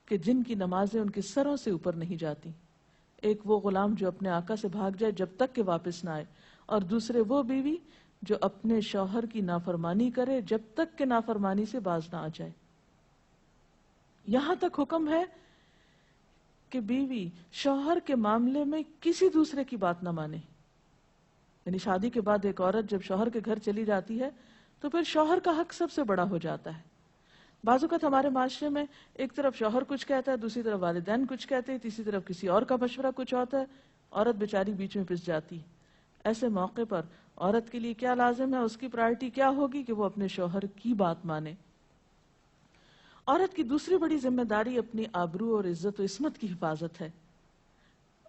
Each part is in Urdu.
کہ جن کی نمازیں ان کے سروں سے اوپر نہیں جاتی. ایک وہ غلام جو اپنے آقا سے بھاگ جائے جب تک کہ واپس نہ آئے، اور دوسرے وہ بیوی جو اپنے شوہر کی نافرمانی کرے جب تک کہ نافرمانی سے باز نہ آ جائے. یہاں تک حکم ہے کہ بیوی شوہر کے معاملے میں کسی دوسرے کی بات نہ مانے. یعنی شادی کے بعد ایک عورت جب شوہر کے گھر چلی جاتی ہے تو پھر شوہر کا حق سب سے بڑا ہو جاتا ہے. بعض اوقات ہمارے معاشرے میں ایک طرف شوہر کچھ کہتا ہے، دوسری طرف والدین کچھ کہتے ہیں، تیسری طرف کسی اور کا مشورہ کچھ ہوتا ہے، عورت بیچاری بیچ میں پس جاتی. ایسے موقع پر عورت کے لیے کیا لازم ہے، اس کی پرائرٹی کیا ہوگی کہ وہ اپنے شوہر کی بات مانے. عورت کی دوسری بڑی ذمہ داری اپنی آبرو اور عزت و عصمت کی حفاظت ہے.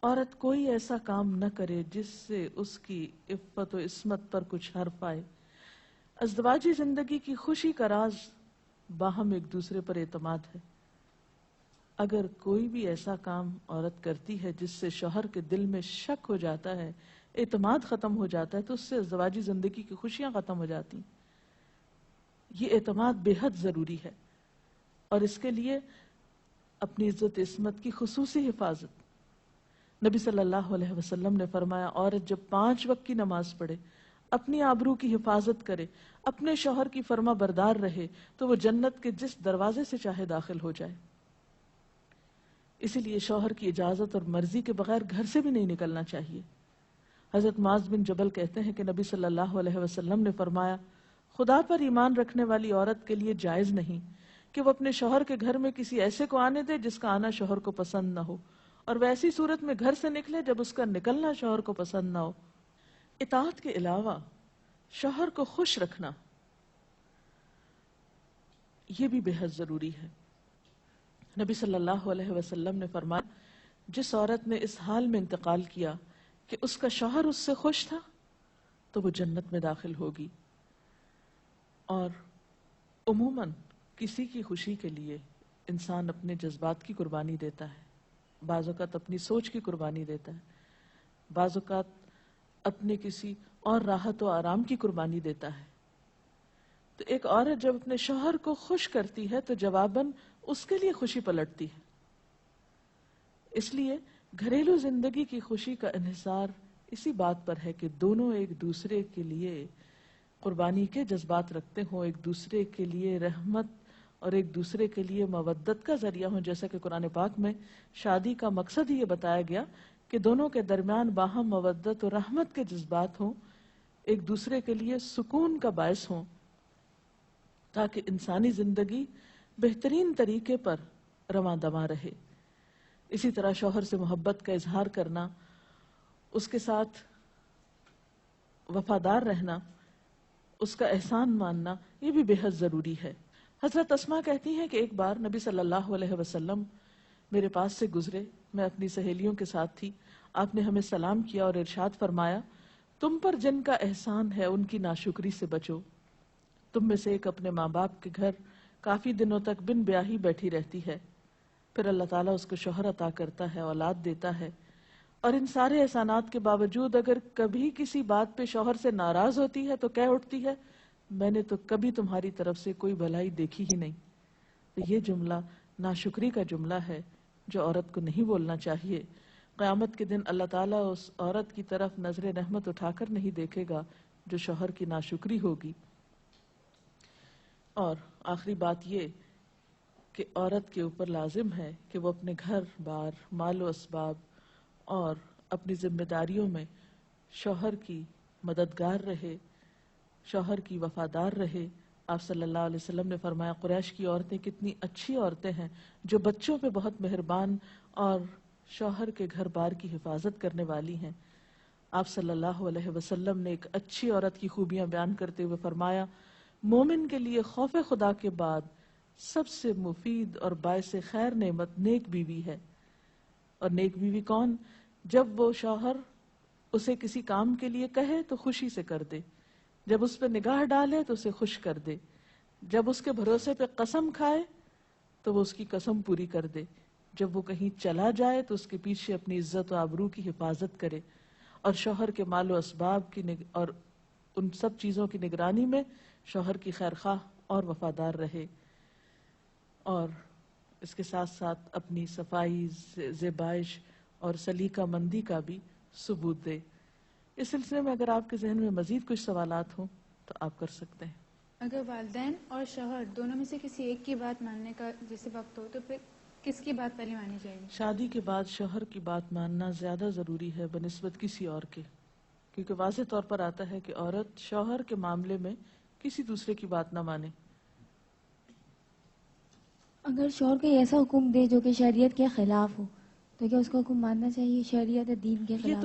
عورت کوئی ایسا کام نہ کرے جس سے اس کی عفت و عصمت پر کچھ حرف آئے. ازدواجی زندگی کی خوشی کا راز باہم ایک دوسرے پر اعتماد ہے. اگر کوئی بھی ایسا کام عورت کرتی ہے جس سے شوہر کے دل میں شک ہو جاتا ہے، اعتماد ختم ہو جاتا ہے، تو اس سے ازدواجی زندگی کی خوشیاں ختم ہو جاتی ہیں. یہ اعتماد بے حد ضروری ہے، اور اس کے لیے اپنی عزت عصمت کی خصوصی حفاظت. نبی صلی اللہ علیہ وسلم نے فرمایا، عورت جب 5 وقت کی نماز پڑھے، اپنی آبرو کی حفاظت کرے، اپنے شوہر کی فرما بردار رہے، تو وہ جنت کے جس دروازے سے چاہے داخل ہو جائے. اسی لیے شوہر کی اجازت اور مرضی کے بغیر گھر سے بھی نہیں نکلنا چاہیے. حضرت معاذ بن جبل کہتے ہیں کہ نبی صلی اللہ علیہ وسلم نے فرمایا، خدا پر ایمان رکھنے والی عورت کے لیے جائز نہیں کہ وہ اپنے شوہر کے گھر میں کسی ایسے کو آنے دے جس کا آنا شوہر کو پسند نہ ہو، اور ویسی صورت میں گھر سے نکلے جب اس کا نکلنا شوہر کو پسند نہ ہو. اطاعت کے علاوہ شوہر کو خوش رکھنا یہ بھی بے حد ضروری ہے. نبی صلی اللہ علیہ وسلم نے فرمایا، جس عورت نے اس حال میں انتقال کیا کہ اس کا شوہر اس سے خوش تھا تو وہ جنت میں داخل ہوگی. اور عموماً کسی کی خوشی کے لیے انسان اپنے جذبات کی قربانی دیتا ہے، بعض اوقات اپنی سوچ کی قربانی دیتا ہے، بعض اوقات اپنے کسی اور راحت و آرام کی قربانی دیتا ہے. تو ایک عورت جب اپنے شوہر کو خوش کرتی ہے تو جواباً اس کے لیے خوشی پلٹتی ہے. اس لیے گھریلو زندگی کی خوشی کا انحصار اسی بات پر ہے کہ دونوں ایک دوسرے کے لیے قربانی کے جذبات رکھتے ہوں، ایک دوسرے کے لیے رحمت اور ایک دوسرے کے لیے مودت کا ذریعہ ہوں. جیسا کہ قرآن پاک میں شادی کا مقصد ہی یہ بتایا گیا کہ دونوں کے درمیان باہم مودت اور رحمت کے جذبات ہوں، ایک دوسرے کے لیے سکون کا باعث ہوں، تاکہ انسانی زندگی بہترین طریقے پر رواں دواں رہے. اسی طرح شوہر سے محبت کا اظہار کرنا، اس کے ساتھ وفادار رہنا، اس کا احسان ماننا، یہ بھی بے حد ضروری ہے. حضرت اسماء کہتی ہیں کہ ایک بار نبی صلی اللہ علیہ وسلم میرے پاس سے گزرے، میں اپنی سہیلیوں کے ساتھ تھی. آپ نے ہمیں سلام کیا اور ارشاد فرمایا، تم پر جن کا احسان ہے ان کی ناشکری سے بچو. تم میں سے ایک اپنے ماں باپ کے گھر کافی دنوں تک بن بیاہی بیٹھی رہتی ہے، پھر اللہ تعالیٰ اس کو شوہر عطا کرتا ہے، اولاد دیتا ہے، اور ان سارے احسانات کے باوجود اگر کبھی کسی بات پہ شوہر سے ناراض ہوتی ہے تو کہہ اٹھتی ہے، میں نے تو کبھی تمہاری طرف سے کوئی بھلائی دیکھی ہی نہیں. تو یہ جملہ ناشکری کا جملہ ہے جو عورت کو نہیں بولنا چاہیے. قیامت کے دن اللہ تعالیٰ اس عورت کی طرف نظر رحمت اٹھا کر نہیں دیکھے گا جو شوہر کی ناشکری ہوگی. اور آخری بات یہ کہ عورت کے اوپر لازم ہے کہ وہ اپنے گھر بار، مال و اسباب اور اپنی ذمہ داریوں میں شوہر کی مددگار رہے، شوہر کی وفادار رہے. آپ صلی اللہ علیہ وسلم نے فرمایا، قریش کی عورتیں کتنی اچھی عورتیں ہیں جو بچوں پہ بہت مہربان اور شوہر کے گھر بار کی حفاظت کرنے والی ہیں. آپ صلی اللہ علیہ وسلم نے ایک اچھی عورت کی خوبیاں بیان کرتے ہوئے فرمایا، مومن کے لیے خوف خدا کے بعد سب سے مفید اور باعث خیر نعمت نیک بیوی ہے. اور نیک بیوی کون؟ جب وہ شوہر اسے کسی کام کے لیے کہے تو خوشی سے کر دے، جب اس پہ نگاہ ڈالے تو اسے خوش کر دے، جب اس کے بھروسے پہ قسم کھائے تو وہ اس کی قسم پوری کر دے، جب وہ کہیں چلا جائے تو اس کے پیچھے اپنی عزت و آبرو کی حفاظت کرے، اور شوہر کے مال و اسباب کی اور ان سب چیزوں کی نگرانی میں شوہر کی خیر خواہ اور وفادار رہے. اور اس کے ساتھ ساتھ اپنی صفائی، زیبائش اور سلیقہ مندی کا بھی ثبوت دے۔ اس سلسلے میں اگر آپ کے ذہن میں مزید کچھ سوالات ہوں تو آپ کر سکتے ہیں۔ اگر والدین اور شوہر دونوں میں سے کسی ایک کی بات ماننے کا جیسے وقت ہو تو پھر کس کی بات پہلے مانی جائے گی؟ شادی کے بعد شوہر کی بات ماننا زیادہ ضروری ہے بنسبت کسی اور کے، کیونکہ واضح طور پر آتا ہے کہ عورت شوہر کے معاملے میں کسی دوسرے کی بات نہ مانے۔ اگر شوہر کوئی ایسا حکم دے جو کہ شریعت کے خلاف ہو تو کیا اس کا حکم ماننا چاہیے؟ شریعت دین کے یہ خلاف؟ تو